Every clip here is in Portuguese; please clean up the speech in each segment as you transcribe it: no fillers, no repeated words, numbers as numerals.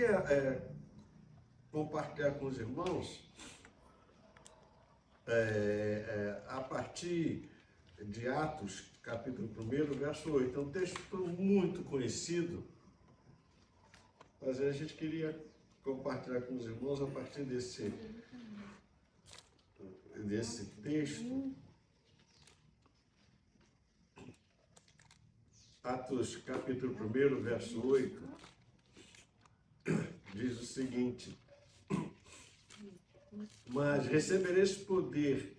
queria compartilhar com os irmãos, a partir de Atos, capítulo 1, verso 8. É um texto muito conhecido, mas a gente queria compartilhar com os irmãos a partir desse texto. Atos, capítulo 1, verso 8, diz o seguinte: mas recebereis poder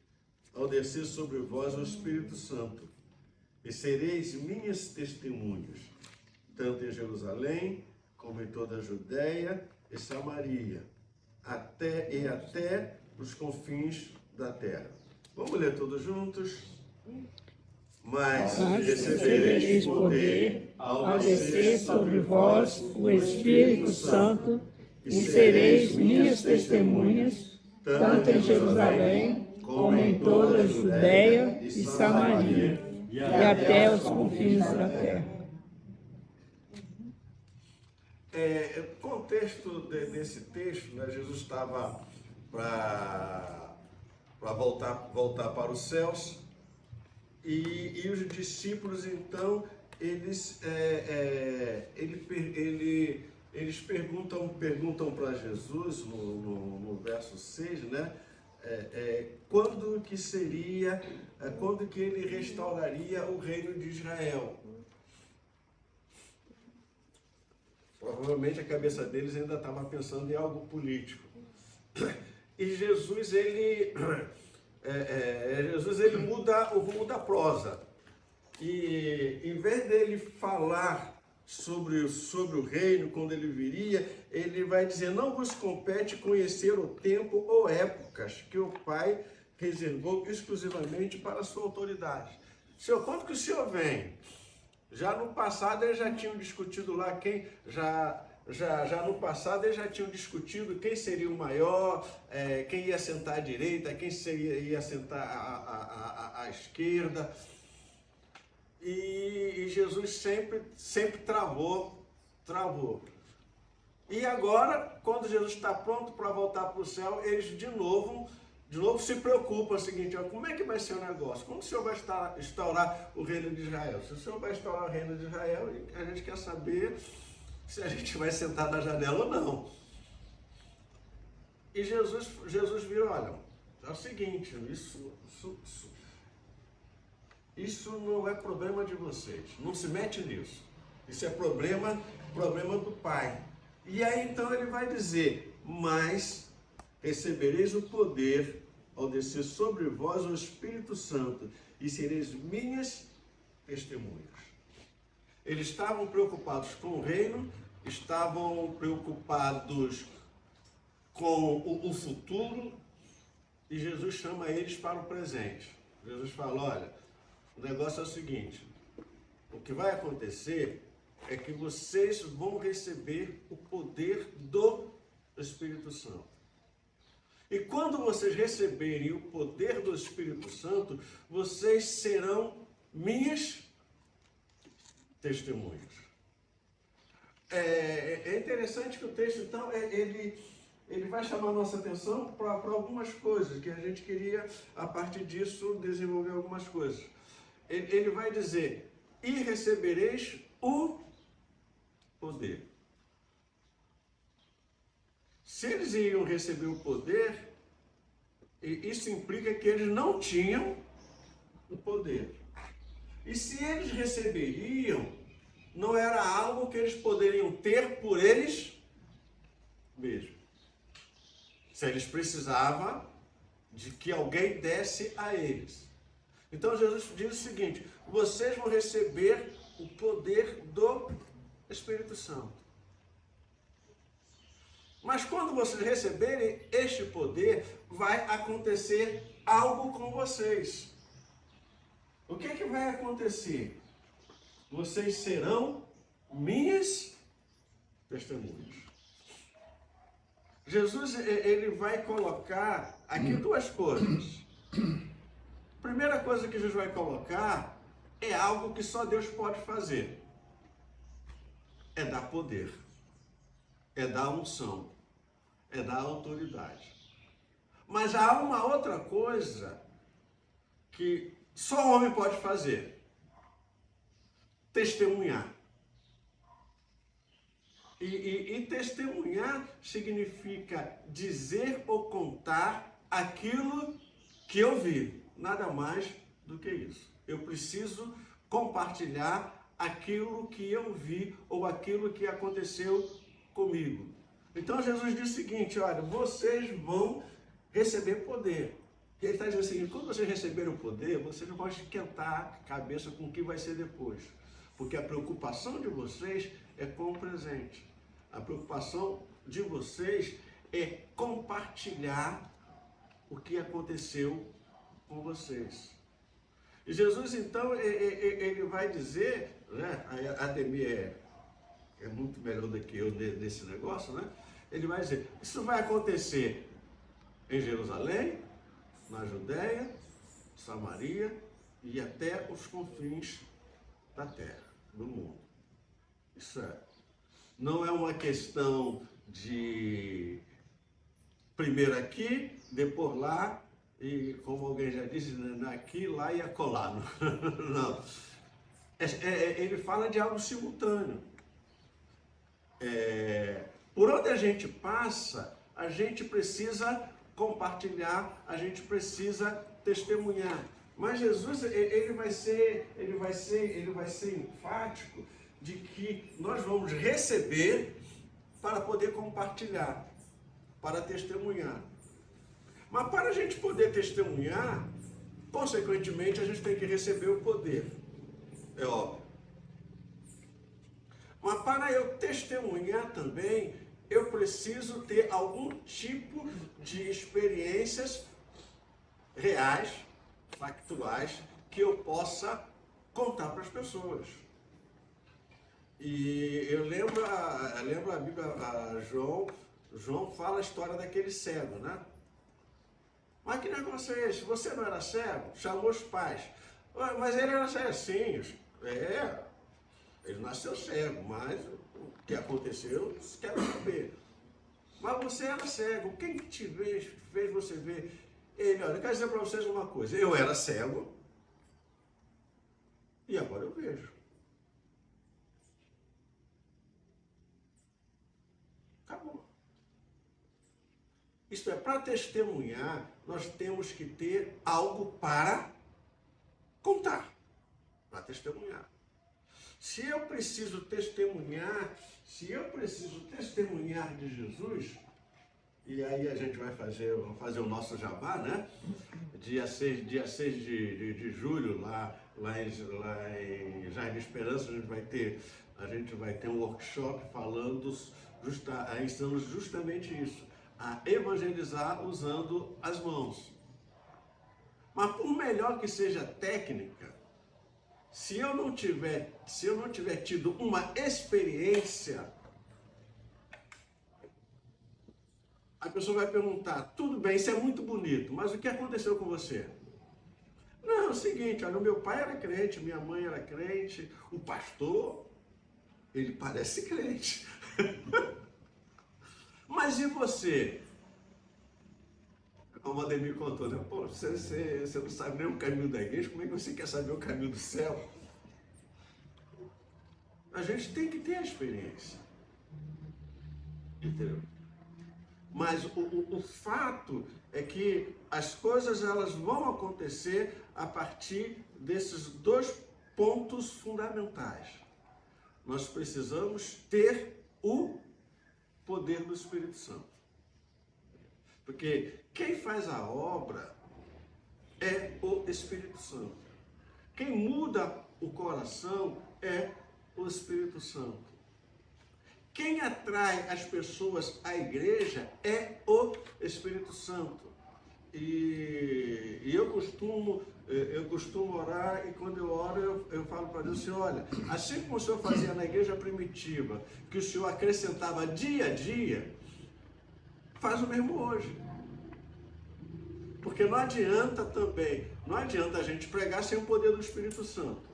ao descer sobre vós o Espírito Santo, e sereis minhas testemunhas, tanto em Jerusalém, como em toda a Judéia e Samaria, até os confins da terra. Vamos ler todos juntos? Mas recebereis poder ao descer sobre vós o Espírito Santo, e sereis minhas testemunhas, tanto em Jerusalém, como em toda a Judéia e Samaria, e até os confins da terra. O contexto desse texto, né, Jesus estava para voltar para os céus, e os discípulos, então, eles perguntam para Jesus, no verso 6, né, quando que ele restauraria o reino de Israel. Provavelmente a cabeça deles ainda estava pensando em algo político. E Jesus, ele muda o rumo da prosa. E em vez dele falar sobre o reino, quando ele viria, ele vai dizer: não vos compete conhecer o tempo ou épocas que o Pai reservou exclusivamente para a sua autoridade. Senhor, quando que o Senhor vem? Já no passado eles já tinham discutido lá já no passado eles já tinham discutido quem seria o maior, quem ia sentar à direita, quem ia sentar à esquerda. E Jesus sempre travou. E agora, quando Jesus está pronto para voltar para o céu, eles de novo se preocupam. É o seguinte: como é que vai ser o negócio? Como o Senhor vai instaurar o reino de Israel? Se o Senhor vai instaurar o reino de Israel, a gente quer saber se a gente vai sentar na janela ou não. E Jesus viu: olha, é o seguinte, isso não é problema de vocês, não se mete nisso. Isso é problema do Pai. E aí então ele vai dizer: mas recebereis o poder ao descer sobre vós o Espírito Santo, e sereis minhas testemunhas. Eles estavam preocupados com o reino, estavam preocupados com o futuro, e Jesus chama eles para o presente. Jesus fala: olha, o negócio é o seguinte, o que vai acontecer é que vocês vão receber o poder do Espírito Santo. E quando vocês receberem o poder do Espírito Santo, vocês serão minhas testemunhas. É interessante que o texto, então, ele vai chamar a nossa atenção para algumas coisas, que a gente queria, a partir disso, desenvolver algumas coisas. Ele vai dizer: e recebereis o poder. Se eles iriam receber o poder, isso implica que eles não tinham o poder. E se eles receberiam, não era algo que eles poderiam ter por eles mesmos. Se eles precisavam de que alguém desse a eles. Então Jesus diz o seguinte: vocês vão receber o poder do Espírito Santo. Mas quando vocês receberem este poder, vai acontecer algo com vocês. O que é que vai acontecer? Vocês serão minhas testemunhas. Jesus, ele vai colocar aqui duas coisas. A primeira coisa que Jesus vai colocar é algo que só Deus pode fazer. É dar poder. é da unção, é da autoridade. Mas há uma outra coisa que só o homem pode fazer: testemunhar. E testemunhar significa dizer ou contar aquilo que eu vi. Nada mais do que isso. Eu preciso compartilhar aquilo que eu vi ou aquilo que aconteceu comigo. Então Jesus diz o seguinte: olha, vocês vão receber poder. E ele está dizendo o seguinte: quando vocês receberem o poder, vocês não vão esquentar a cabeça com o que vai ser depois. Porque a preocupação de vocês é com o presente. A preocupação de vocês é compartilhar o que aconteceu com vocês. E Jesus, então, ele vai dizer, né, a Ademir é muito melhor do que eu nesse negócio, né? Ele vai dizer: isso vai acontecer em Jerusalém, na Judéia, Samaria e até os confins da terra, do mundo. Isso não é uma questão de primeiro aqui, depois lá, e como alguém já disse, aqui, lá e acolá. Não. Ele fala de algo simultâneo. Por onde a gente passa, a gente precisa compartilhar, a gente precisa testemunhar. Mas Jesus, ele vai ser enfático de que nós vamos receber para poder compartilhar, para testemunhar. Mas para a gente poder testemunhar, consequentemente, a gente tem que receber o poder. É óbvio. Mas para eu testemunhar também, eu preciso ter algum tipo de experiências reais, factuais, que eu possa contar para as pessoas. E eu lembro a Bíblia, João fala a história daquele cego, né? Mas que negócio é esse? Você não era cego? Chamou os pais. Mas ele era cego, sim. Ele nasceu cego, mas o que aconteceu, quero saber. Mas você era cego, quem te fez você ver? Ele, olha, eu quero dizer para vocês uma coisa: eu era cego e agora eu vejo. Acabou. Isto é, para testemunhar, nós temos que ter algo para contar, para testemunhar. Se eu preciso testemunhar de Jesus, e aí a gente vai fazer o nosso jabá, né? Dia 6 de julho, lá em Jardim Esperança, a gente vai ter um workshop falando, ensinando justamente isso, a evangelizar usando as mãos. Mas por melhor que seja a técnica, se eu não tiver tido uma experiência, a pessoa vai perguntar: tudo bem, isso é muito bonito, mas o que aconteceu com você? Não, é o seguinte, olha, o meu pai era crente, minha mãe era crente, o pastor, ele parece crente. Mas e você? Como a Ademir contou, né? Pô, você não sabe nem o caminho da igreja, como é que você quer saber o caminho do céu? A gente tem que ter a experiência. Entendeu? Mas o fato é que as coisas elas vão acontecer a partir desses dois pontos fundamentais. Nós precisamos ter o poder do Espírito Santo. Porque quem faz a obra é o Espírito Santo. Quem muda o coração é o Espírito Santo. Quem atrai as pessoas à igreja é o Espírito Santo. E eu costumo orar, e quando eu oro, eu falo para Deus assim: olha, assim como o Senhor fazia na igreja primitiva, que o Senhor acrescentava dia a dia, faz o mesmo hoje. Porque não adianta a gente pregar sem o poder do Espírito Santo.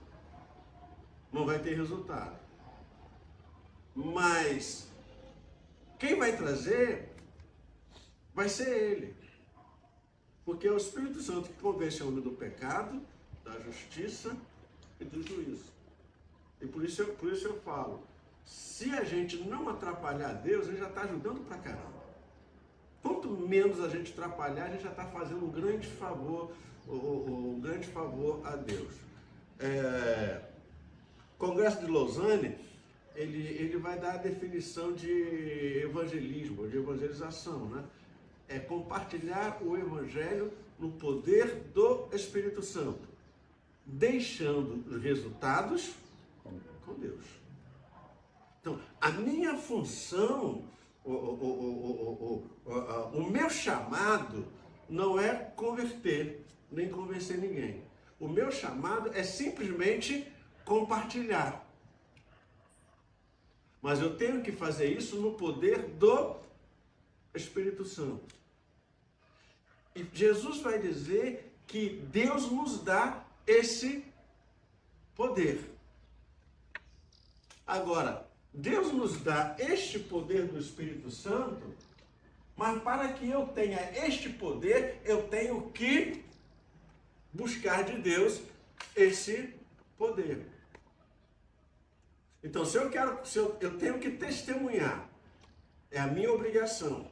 Não vai ter resultado. Mas Quem vai trazer vai ser Ele. Porque é o Espírito Santo que convence o homem do pecado, da justiça e do juízo. E por isso eu falo, se a gente não atrapalhar Deus, ele já está ajudando pra caramba. Quanto menos a gente atrapalhar, a gente já está fazendo um grande favor, um grande favor a Deus. O Congresso de Lausanne, ele vai dar a definição de evangelismo, de evangelização, né? É compartilhar o Evangelho no poder do Espírito Santo, deixando os resultados com Deus. Então, a minha função, o meu chamado não é converter, nem convencer ninguém. O meu chamado é simplesmente compartilhar. Mas eu tenho que fazer isso no poder do Espírito Santo. E Jesus vai dizer que Deus nos dá esse poder. Agora, Deus nos dá este poder do Espírito Santo, mas para que eu tenha este poder, eu tenho que buscar de Deus esse poder. Então, eu tenho que testemunhar, é a minha obrigação.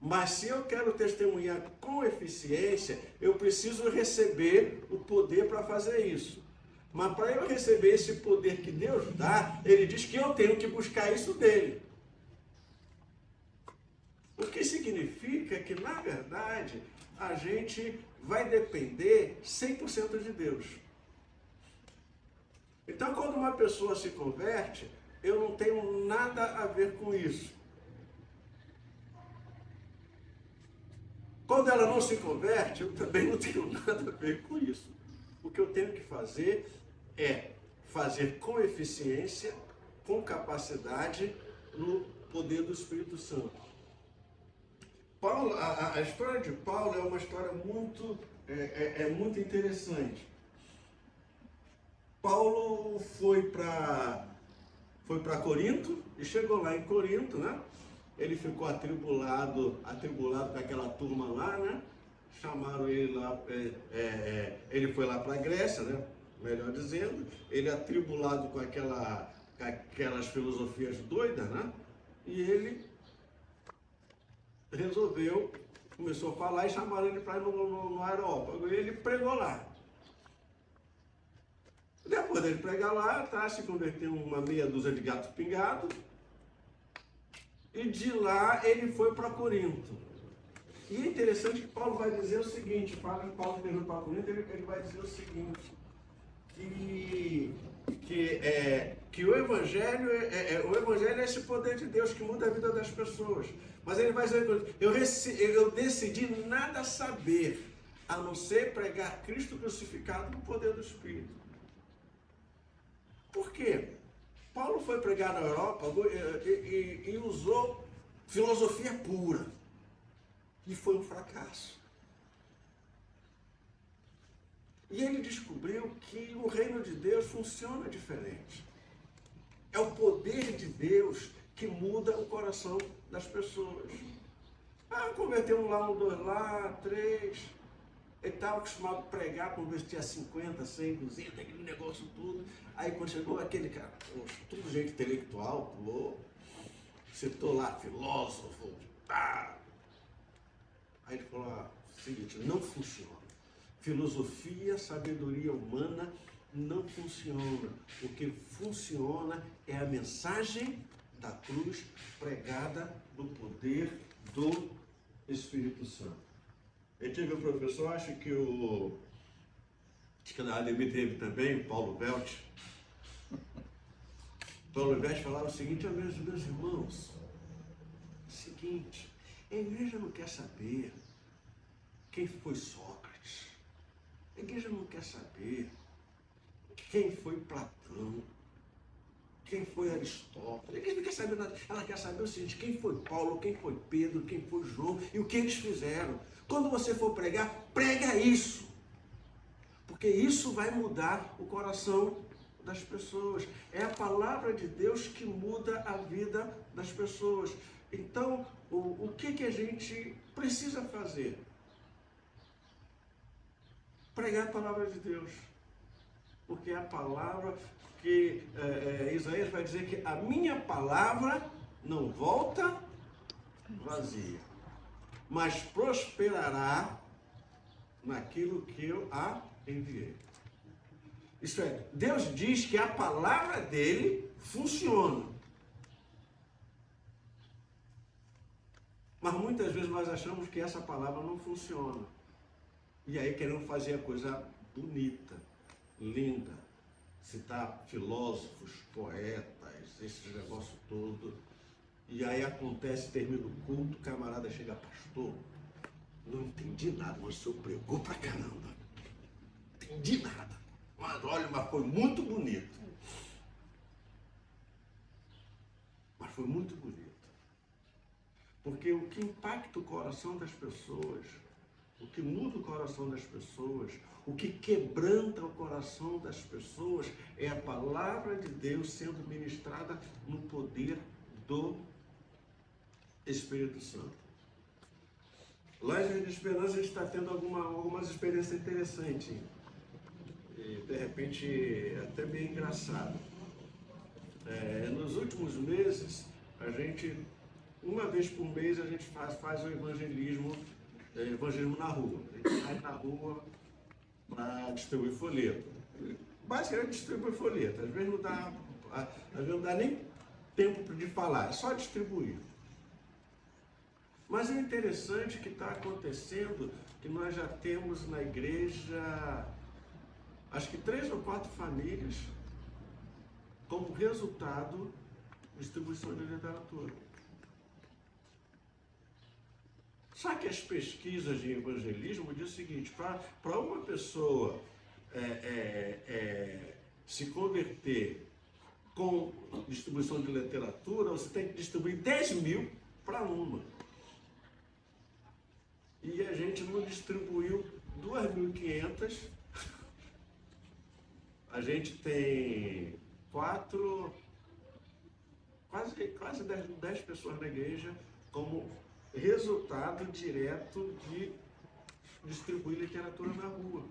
Mas se eu quero testemunhar com eficiência, eu preciso receber o poder para fazer isso. Mas para eu receber esse poder que Deus dá, Ele diz que eu tenho que buscar isso dele. O que significa que, na verdade, a gente vai depender 100% de Deus. Então, quando uma pessoa se converte, eu não tenho nada a ver com isso. Quando ela não se converte, eu também não tenho nada a ver com isso. O que eu tenho que fazer é fazer com eficiência, com capacidade, no poder do Espírito Santo. Paulo, a história de Paulo é uma história muito interessante. Paulo foi para Corinto e chegou lá em Corinto, né? Ele ficou atribulado com aquela turma lá, né? Chamaram ele lá, ele foi lá para a Grécia, né? Melhor dizendo, ele atribulado com aquelas filosofias doidas, né? E ele começou a falar e chamaram ele para ir no Areópago. E ele pregou lá. Depois dele pregar lá, se converteu em uma meia dúzia de gatos pingados. E de lá ele foi para Corinto. E é interessante que Paulo vai dizer o seguinte, Paulo pergunta para Corinto, ele vai dizer o seguinte, que o Evangelho é esse poder de Deus que muda a vida das pessoas. Mas ele vai dizer, eu decidi nada saber, a não ser pregar Cristo crucificado no poder do Espírito. Por quê? Paulo foi pregar na Europa e usou filosofia pura. E foi um fracasso. E ele descobriu que o reino de Deus funciona diferente. É o poder de Deus que muda o coração das pessoas. Converteu lá, dois lá, 3. Ele estava acostumado a pregar, convertia 50, 100, 200, aquele negócio tudo. Aí quando chegou aquele cara, tudo gente intelectual, pulou, citou lá, filósofo, Aí ele falou, seguinte, não funciona. Filosofia, sabedoria humana não funciona. O que funciona é a mensagem da cruz pregada do poder do Espírito Santo. Eu tive um professor, acho que na ADB teve também, o Paulo Belt. Paulo Belt falava o seguinte, meus irmãos, o seguinte, a igreja não quer saber quem foi Sócrates. A igreja não quer saber quem foi Platão, quem foi Aristóteles. A igreja não quer saber nada. Ela quer saber o seguinte, quem foi Paulo, quem foi Pedro, quem foi João e o que eles fizeram. Quando você for pregar, prega isso. Porque isso vai mudar o coração das pessoas. É a palavra de Deus que muda a vida das pessoas. Então, o que a gente precisa fazer? Pregar a palavra de Deus. Porque é a palavra que Isaías vai dizer que a minha palavra não volta vazia, mas prosperará naquilo que eu a enviei. Isso é, Deus diz que a palavra dele funciona. Mas muitas vezes nós achamos que essa palavra não funciona. E aí queremos fazer a coisa bonita, linda, citar filósofos, poetas, esse negócio todo. E aí acontece, termina o culto, o camarada chega, pastor, não entendi nada, mas o senhor pregou pra caramba. Não entendi nada. Mas olha, mas foi muito bonito. Mas foi muito bonito. Porque o que impacta o coração das pessoas, o que muda o coração das pessoas, o que quebranta o coração das pessoas é a palavra de Deus sendo ministrada no poder do Espírito Santo. Lá em Jardim de Esperança a gente está tendo algumas experiências interessantes. E de repente até bem engraçado. Nos últimos meses, a gente, uma vez por mês, a gente faz o evangelismo na rua. A gente sai na rua para distribuir folheto. Basicamente distribuir folheto. Às vezes não dá nem tempo de falar, é só distribuir. Mas é interessante que está acontecendo que nós já temos na igreja, acho que 3 ou 4 famílias, como resultado, distribuição de literatura. Só que as pesquisas de evangelismo dizem o seguinte, para uma pessoa se converter com distribuição de literatura, você tem que distribuir 10.000 para uma. E a gente não distribuiu 2.500. A gente tem quase 10 pessoas na igreja como resultado direto de distribuir literatura na rua.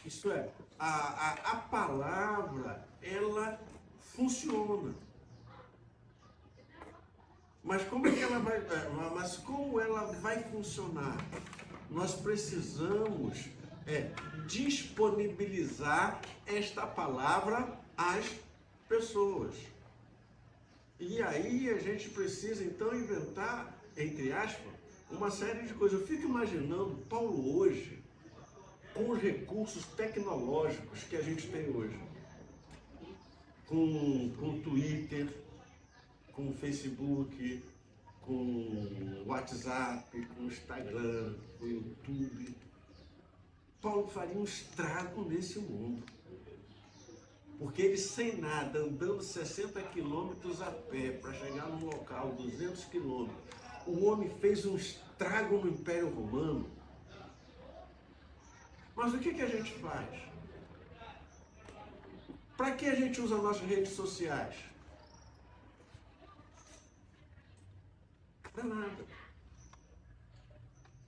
Isso é, a palavra, ela funciona. Mas como ela vai funcionar? Nós precisamos disponibilizar esta palavra às pessoas. E aí a gente precisa então inventar, entre aspas, uma série de coisas. Eu fico imaginando Paulo hoje, com os recursos tecnológicos que a gente tem hoje, com Twitter, com Facebook, com WhatsApp, com Instagram, com YouTube. Paulo faria um estrago nesse mundo. Porque ele sem nada, andando 60 quilômetros a pé para chegar num local, 200 quilômetros, o homem fez um estrago no Império Romano. Mas o que a gente faz? Para que a gente usa nossas redes sociais? Para nada.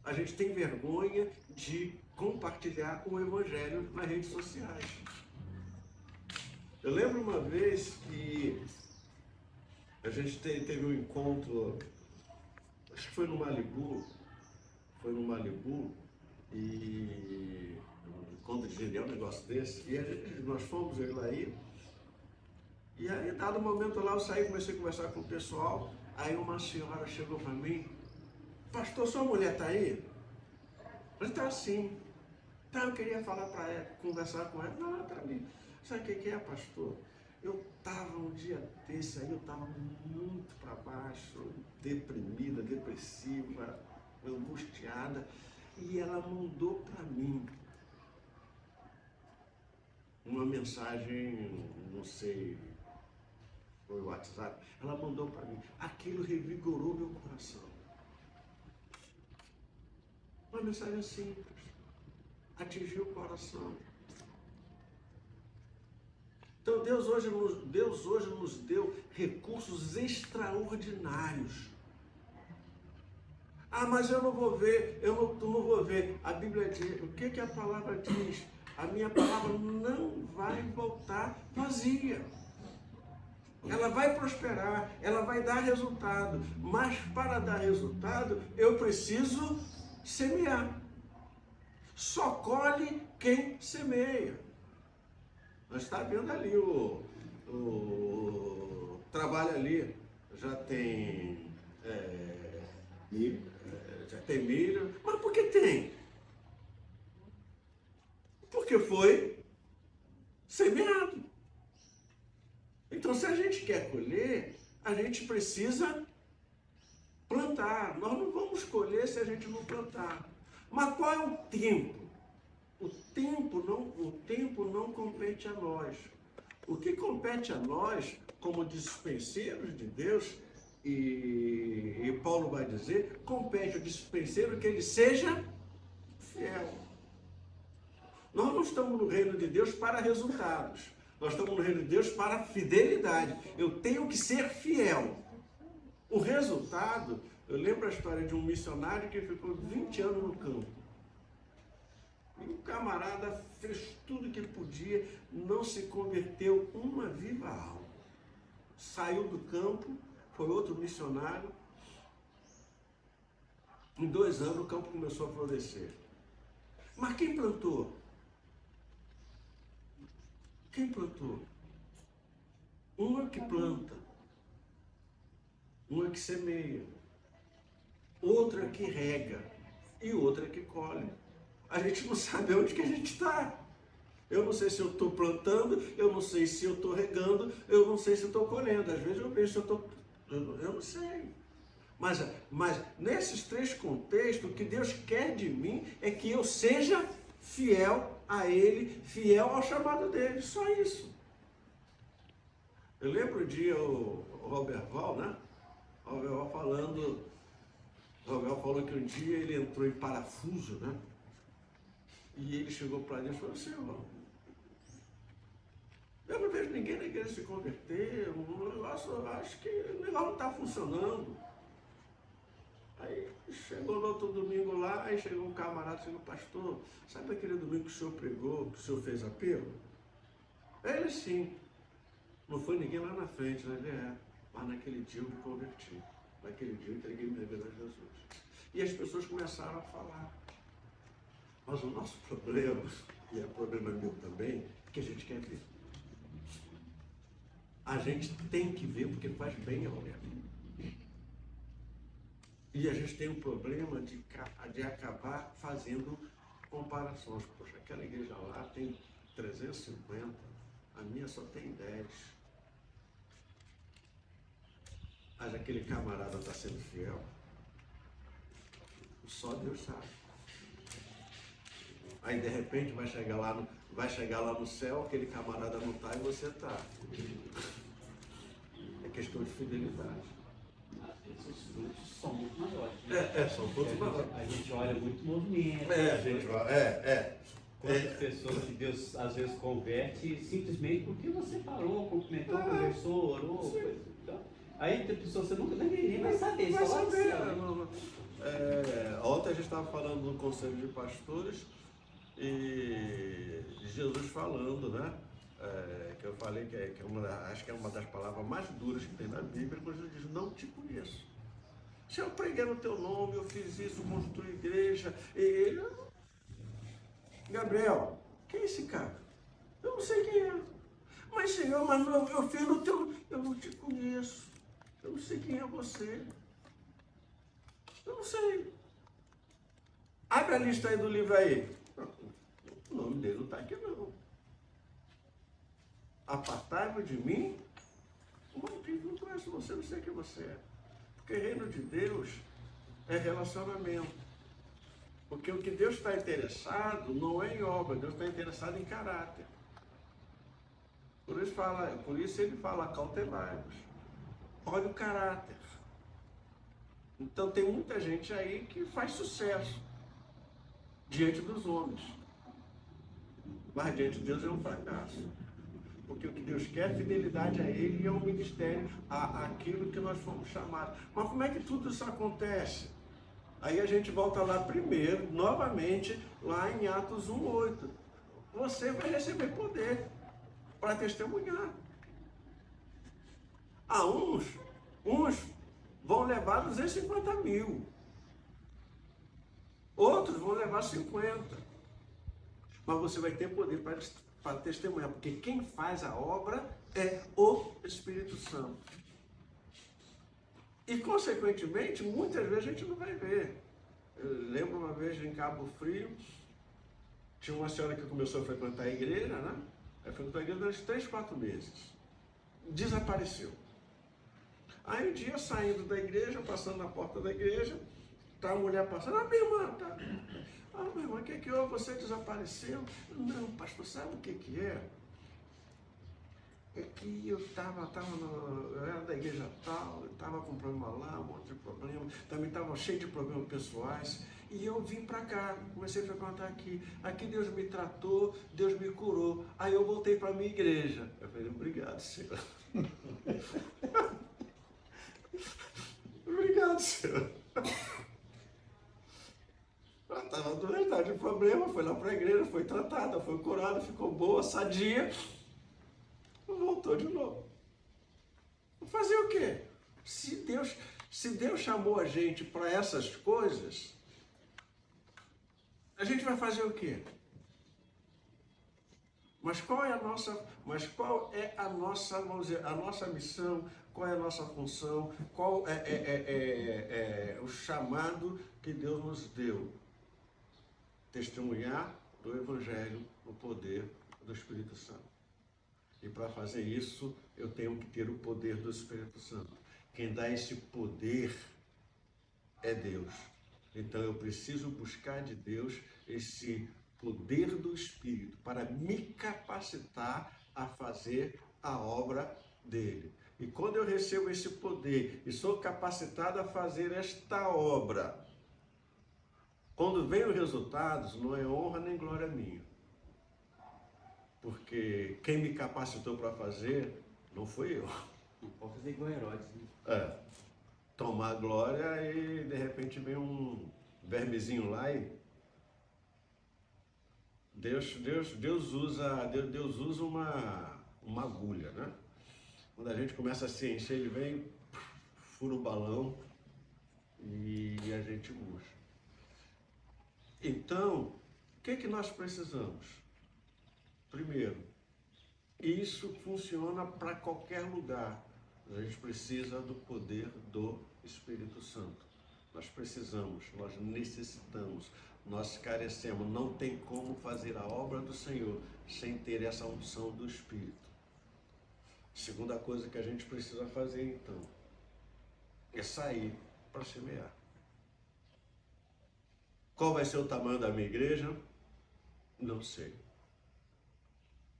A gente tem vergonha de compartilhar o Evangelho nas redes sociais. Eu lembro uma vez que a gente teve um encontro, acho que foi no Malibu, e um encontro de genial, um negócio desse, e nós fomos aí, e aí, dado momento lá, eu saí, comecei a conversar com o pessoal, aí uma senhora chegou para mim, pastor, sua mulher está aí? Eu estava assim, então eu queria falar para ela, conversar com ela, não, para mim. Sabe o que é, pastor? Eu estava um dia desse aí, eu estava muito para baixo, deprimida, depressiva, angustiada, e ela mandou para mim uma mensagem, não sei, foi o WhatsApp, ela mandou para mim, aquilo revigorou meu coração. Uma mensagem simples, atingiu o coração. Então Deus hoje nos deu recursos extraordinários. Ah, mas eu não vou ver, não vou ver. A Bíblia diz, o que a palavra diz? A minha palavra não vai voltar vazia. Ela vai prosperar, ela vai dar resultado. Mas para dar resultado, eu preciso semear. Só colhe quem semeia. Nós está vendo ali o trabalho ali. Já tem milho. Já tem milho. Mas por que tem? Porque foi semeado. Então, se a gente quer colher, a gente precisa plantar. Nós não vamos colher se a gente não plantar. Mas qual é o tempo? O tempo não compete a nós. O que compete a nós, como dispenseiros de Deus, e Paulo vai dizer, compete ao dispenseiro que ele seja fiel. Nós não estamos no reino de Deus para resultados. Nós estamos no reino de Deus para fidelidade. Eu tenho que ser fiel. O resultado, eu lembro a história de um missionário que ficou 20 anos no campo. E o camarada fez tudo que ele podia, não se converteu uma viva alma. Saiu do campo, foi outro missionário. Em 2 anos o campo começou a florescer. Mas quem plantou? Quem plantou? Uma que planta, uma que semeia, outra que rega e outra que colhe. A gente não sabe onde que a gente está. Eu não sei se eu estou plantando, eu não sei se eu estou regando, eu não sei se eu estou colhendo. Às vezes eu vejo se eu estou... Eu não sei. Mas nesses 3 contextos, o que Deus quer de mim é que eu seja fiel a Ele, fiel ao chamado dele. Só isso. Eu lembro um dia o Robert Val, né? O Robert Val falando... O Robert Val falou que um dia ele entrou em parafuso, né? E ele chegou para Deus e falou, Senhor, eu não vejo ninguém na igreja se converter, o negócio, acho que o negócio não está funcionando. Aí chegou no outro domingo lá, aí chegou um camarada, chegou, pastor, sabe aquele domingo que o senhor pregou, que o senhor fez apelo? Ele sim. Não foi ninguém lá na frente, né? Ele mas naquele dia eu me converti. Naquele dia eu entreguei minha vida a Jesus. E as pessoas começaram a falar. Mas o nosso problema, e é problema meu também, é que a gente quer ver. A gente tem que ver porque faz bem ao olhar. E a gente tem um problema de acabar fazendo comparações. Poxa, aquela igreja lá tem 350, a minha só tem 10. Mas aquele camarada está sendo fiel. Só Deus sabe. Aí de repente vai chegar lá no céu, aquele camarada não está e você está. É questão de fidelidade. Esses frutos são muito maiores. São frutos maiores. A gente olha muito movimento. A gente olha, Quantas pessoas que Deus às vezes converte simplesmente porque você parou, cumprimentou, conversou, orou. Então, aí tem pessoas que você nunca nem vai saber. Vai só saber. Ontem Ontem a gente estava falando no Conselho de Pastores e Jesus falando, né? Que eu falei que acho que é uma das palavras mais duras que tem na Bíblia, quando Jesus diz, não te conheço. Se eu preguei no teu nome, eu fiz isso, construí igreja, e ele... Gabriel, quem é esse cara? Eu não sei quem é. Mas Senhor, mas eu fiz no teu... Eu não te conheço. Eu não sei quem é você. Eu não sei. Abre a lista aí do livro aí. O nome dele não está aqui não. Apartai-vos de mim. Não conheço você, não sei quem você é. Porque reino de Deus é relacionamento. Porque o que Deus está interessado não é em obra, Deus está interessado em caráter. Por isso ele fala, cautelai-vos. Olha o caráter. Então tem muita gente aí que faz sucesso diante dos homens. Mas diante de Deus é um fracasso. Porque o que Deus quer é fidelidade a Ele e ao ministério, àquilo que nós fomos chamados. Mas como é que tudo isso acontece? Aí a gente volta lá primeiro, novamente, lá em Atos 1:8. Você vai receber poder para testemunhar. Uns vão levar 250.000. Outros vão levar 50. Mas você vai ter poder para testemunhar, porque quem faz a obra é o Espírito Santo. E, consequentemente, muitas vezes a gente não vai ver. Eu lembro uma vez em Cabo Frio, tinha uma senhora que começou a frequentar a igreja, né? Ela frequentou a igreja durante 3, 4 meses. Desapareceu. Aí um dia, saindo da igreja, passando na porta da igreja, tá a mulher passando, minha irmã, tá. Minha irmã, o que houve? Você desapareceu? Não, pastor, sabe o que é? É que eu era da igreja tal, eu estava com problema lá, um monte de problema, também estava cheio de problemas pessoais, e eu vim para cá, comecei a frequentar aqui. Aqui Deus me tratou, Deus me curou. Aí eu voltei para a minha igreja. Eu falei, obrigado, Senhor. Obrigado, Senhor. Ela estava doente, de problema, foi lá para a igreja, foi tratada, foi curada, ficou boa, sadia, voltou de novo. Fazer o quê? Se Deus chamou a gente para essas coisas, a gente vai fazer o quê? Mas qual é a nossa, vamos dizer, a nossa missão? Qual é a nossa função? Qual é o chamado que Deus nos deu? Testemunhar do Evangelho no poder do Espírito Santo. E para fazer isso, eu tenho que ter o poder do Espírito Santo. Quem dá esse poder é Deus. Então eu preciso buscar de Deus esse poder do Espírito para me capacitar a fazer a obra dele. E quando eu recebo esse poder e sou capacitado a fazer esta obra, quando vem os resultados, não é honra nem glória minha. Porque quem me capacitou para fazer não fui eu. Não pode fazer igual Herodes, né? Tomar glória e de repente vem um vermezinho lá e Deus usa uma agulha, né? Quando a gente começa a se encher, ele vem, fura o balão e a gente murcha. Então, o que nós precisamos? Primeiro, isso funciona para qualquer lugar. A gente precisa do poder do Espírito Santo. Nós necessitamos, nós carecemos. Não tem como fazer a obra do Senhor sem ter essa unção do Espírito. Segunda coisa que a gente precisa fazer, então, é sair para semear. Qual vai ser o tamanho da minha igreja? Não sei.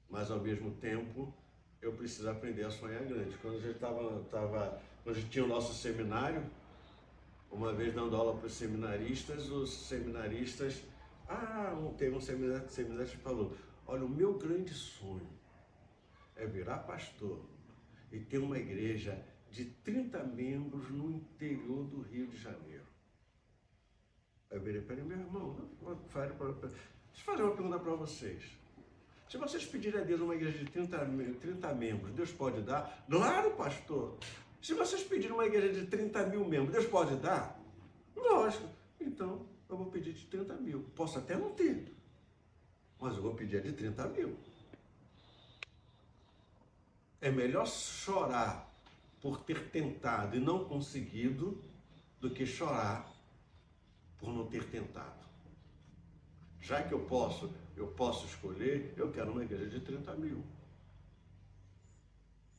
Mas, ao mesmo tempo, eu preciso aprender a sonhar grande. Quando a gente quando a gente tinha o nosso seminário, uma vez dando aula para os seminaristas, teve um seminarista que falou, olha, o meu grande sonho é virar pastor e ter uma igreja de 30 membros no interior do Rio de Janeiro. Eu virei para ele, meu irmão, deixa eu fazer uma pergunta para vocês. Se vocês pedirem a Deus uma igreja de 30 membros, Deus pode dar? Claro, pastor. Se vocês pedirem uma igreja de 30.000 membros, Deus pode dar? Lógico. Então, eu vou pedir de 30.000. Posso até não ter, mas eu vou pedir a de 30.000. É melhor chorar por ter tentado e não conseguido do que chorar por não ter tentado. Já que eu posso escolher, eu quero uma igreja de 30.000.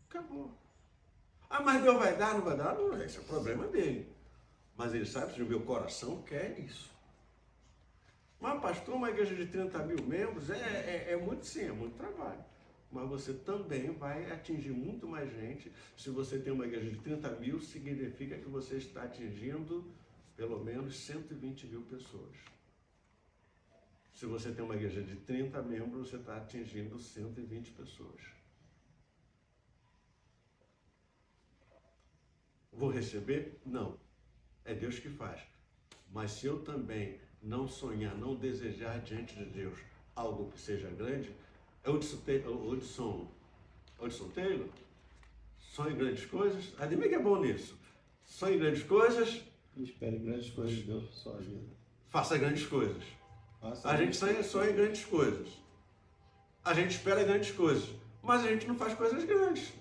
Acabou. Mas Deus vai dar, não vai dar? Não, esse é o problema dele. Mas ele sabe que o meu coração quer isso. Mas, pastor, uma igreja de 30.000 membros é muito trabalho. Mas você também vai atingir muito mais gente. Se você tem uma igreja de 30.000, significa que você está atingindo pelo menos 120.000 pessoas. Se você tem uma igreja de 30 membros, você está atingindo 120 pessoas. vou receber? Não. É Deus que faz. Mas se eu também não sonhar, não desejar diante de Deus algo que seja grande, Hudson Taylor, sonhe grandes coisas. Ademir que é bom nisso. Sonhe grandes coisas. Espere grandes coisas de Deus para sua vida. Faça grandes coisas. Faça A gente sonha grandes coisas. A gente espera grandes coisas. Mas a gente não faz coisas grandes.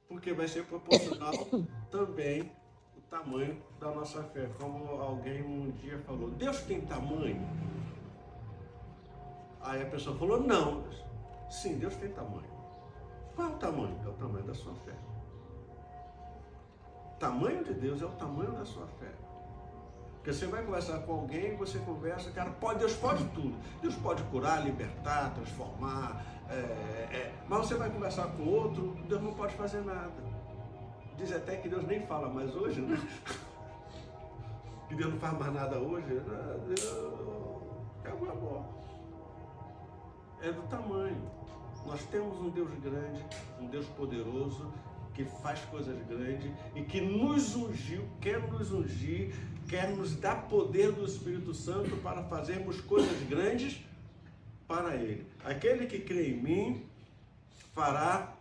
Porque vai ser proporcional também o tamanho da nossa fé. Como alguém um dia falou, Deus tem tamanho? Aí a pessoa falou, não. Sim, Deus tem tamanho. Qual é o tamanho? É o tamanho da sua fé. O tamanho de Deus é o tamanho da sua fé. Porque você vai conversar com alguém, você conversa, cara, Deus pode tudo. Deus pode curar, libertar, transformar. Mas você vai conversar com outro, Deus não pode fazer nada. Diz até que Deus nem fala mais hoje, né? Que Deus não faz mais nada hoje. Acabou. É do tamanho. Nós temos um Deus grande, um Deus poderoso, que faz coisas grandes e que nos ungiu, quer nos ungir, quer nos dar poder do Espírito Santo para fazermos coisas grandes para Ele. Aquele que crê em mim fará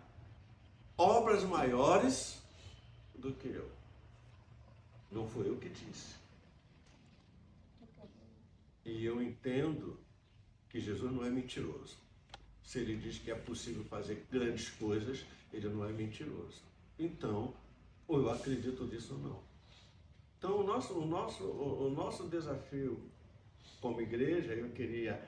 obras maiores do que eu. Não foi eu que disse. E eu entendo que Jesus não é mentiroso. Se ele diz que é possível fazer grandes coisas, ele não é mentiroso. Então, ou eu acredito nisso ou não. Então, o nosso desafio como igreja, eu queria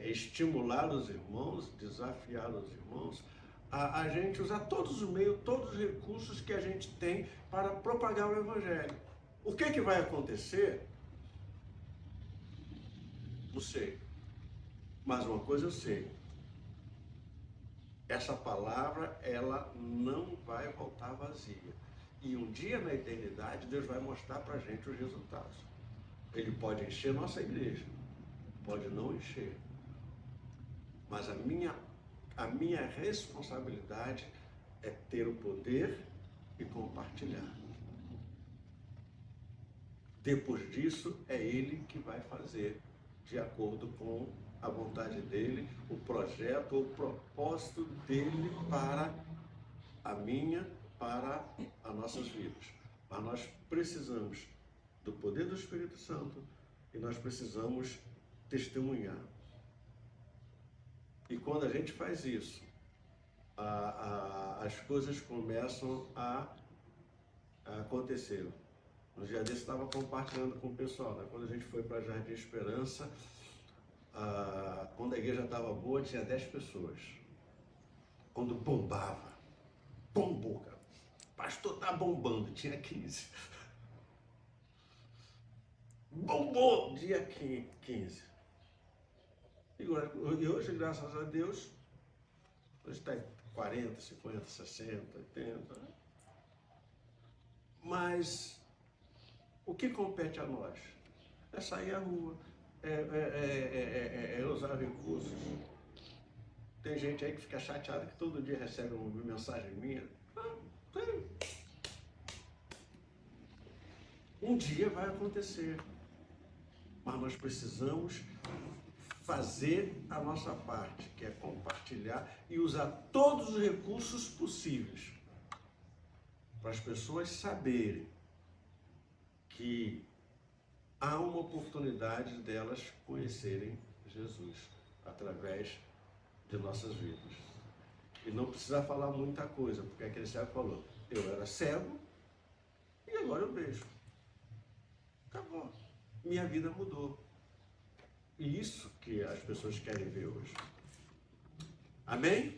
estimular os irmãos, desafiar os irmãos, a gente usar todos os meios, todos os recursos que a gente tem para propagar o Evangelho. O que vai acontecer? Não sei. Mas uma coisa eu sei. Essa palavra, ela não vai voltar vazia. E um dia na eternidade, Deus vai mostrar para a gente os resultados. Ele pode encher nossa igreja, pode não encher. Mas a minha responsabilidade é ter o poder e compartilhar. Depois disso, é Ele que vai fazer, de acordo com a vontade dele, o projeto, o propósito dele para para as nossas vidas. Mas nós precisamos do poder do Espírito Santo e nós precisamos testemunhar. E quando a gente faz isso, as coisas começam a acontecer. No dia desse, estava compartilhando com o pessoal, né? Quando a gente foi para Jardim Esperança, quando a igreja estava boa, tinha 10 pessoas. Quando bombou, cara. O pastor tá bombando, tinha 15. Bombou, dia 15. E hoje, graças a Deus, hoje está em 40, 50, 60, 80. Mas o que compete a nós? É sair à rua, é usar recursos. Tem gente aí que fica chateada que todo dia recebe uma mensagem minha. Tem. Um dia vai acontecer. Mas nós precisamos fazer a nossa parte, que é compartilhar e usar todos os recursos possíveis para as pessoas saberem que há uma oportunidade delas conhecerem Jesus através de nossas vidas. E não precisa falar muita coisa, porque aquele cego falou, eu era cego e agora eu vejo. Acabou. Minha vida mudou. E isso que as pessoas querem ver hoje. Amém?